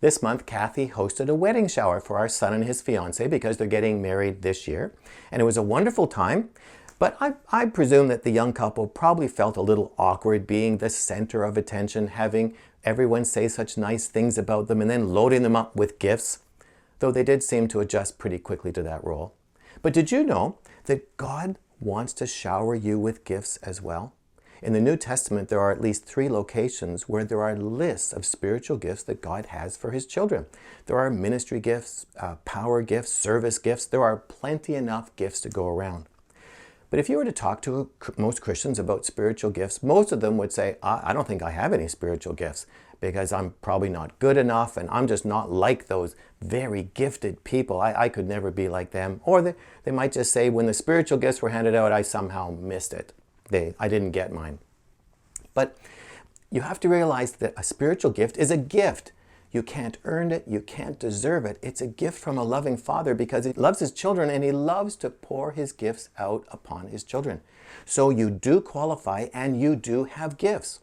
This month, Kathy hosted a wedding shower for our son and his fiancée because they're getting married this year. And it was a wonderful time, but I presume that the young couple probably felt a little awkward being the center of attention, having everyone say such nice things about them and then loading them up with gifts, though they did seem to adjust pretty quickly to that role. But did you know that God wants to shower you with gifts as well? In the New Testament, there are at least 3 locations where there are lists of spiritual gifts that God has for His children. There are ministry gifts, power gifts, service gifts. There are plenty enough gifts to go around. But if you were to talk to most Christians about spiritual gifts, most of them would say, I don't think I have any spiritual gifts because I'm probably not good enough and I'm just not like those very gifted people. I could never be like them. Or they might just say, when the spiritual gifts were handed out, I somehow missed it. I didn't get mine. But you have to realize that a spiritual gift is a gift. You can't earn it. You can't deserve it. It's a gift from a loving Father because He loves His children and He loves to pour His gifts out upon His children. So you do qualify and you do have gifts.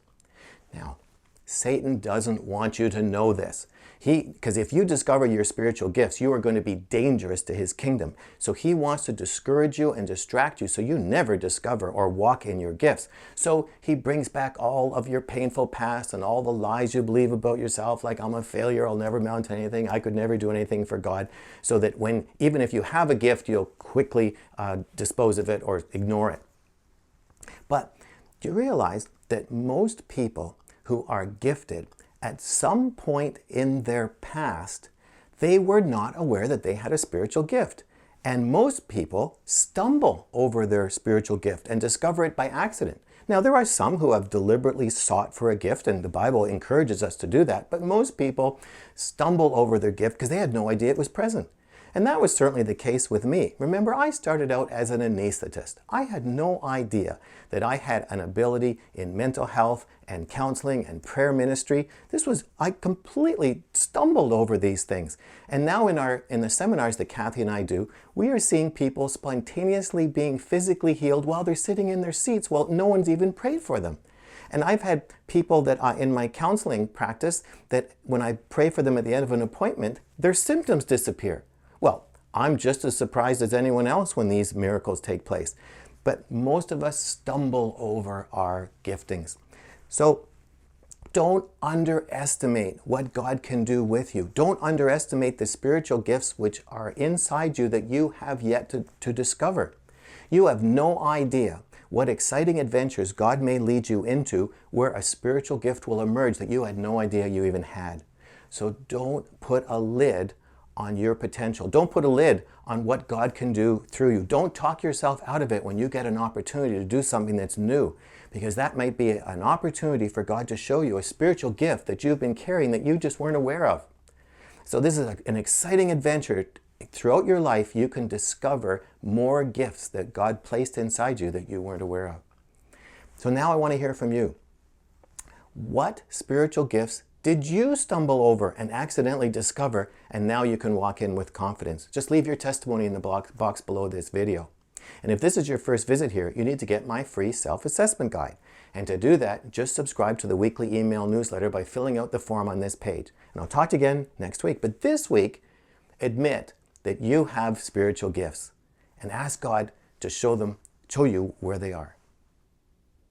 Now, Satan doesn't want you to know this. Because if you discover your spiritual gifts, you are going to be dangerous to his kingdom. So he wants to discourage you and distract you so you never discover or walk in your gifts. So he brings back all of your painful past and all the lies you believe about yourself, like I'm a failure, I'll never amount to anything, I could never do anything for God, so that even if you have a gift, you'll quickly dispose of it or ignore it. But do you realize that most people who are gifted, at some point in their past, they were not aware that they had a spiritual gift. And most people stumble over their spiritual gift and discover it by accident. Now, there are some who have deliberately sought for a gift, and the Bible encourages us to do that, but most people stumble over their gift because they had no idea it was present. And that was certainly the case with me. Remember, I started out as an anesthetist. I had no idea that I had an ability in mental health and counseling and prayer ministry. I completely stumbled over these things. And now in the seminars that Kathy and I do, we are seeing people spontaneously being physically healed while they're sitting in their seats while no one's even prayed for them. And I've had people that in my counseling practice that when I pray for them at the end of an appointment, their symptoms disappear. Well, I'm just as surprised as anyone else when these miracles take place. But most of us stumble over our giftings. So don't underestimate what God can do with you. Don't underestimate the spiritual gifts which are inside you that you have yet to discover. You have no idea what exciting adventures God may lead you into where a spiritual gift will emerge that you had no idea you even had. So don't put a lid on your potential. Don't put a lid on what God can do through you. Don't talk yourself out of it when you get an opportunity to do something that's new, because that might be an opportunity for God to show you a spiritual gift that you've been carrying that you just weren't aware of. So this is an exciting adventure. Throughout your life, you can discover more gifts that God placed inside you that you weren't aware of. So now I want to hear from you. What spiritual gifts did you stumble over and accidentally discover, and now you can walk in with confidence? Just leave your testimony in the box below this video. And if this is your first visit here, you need to get my free self-assessment guide. And to do that, just subscribe to the weekly email newsletter by filling out the form on this page. And I'll talk to you again next week. But this week, admit that you have spiritual gifts and ask God to show you where they are.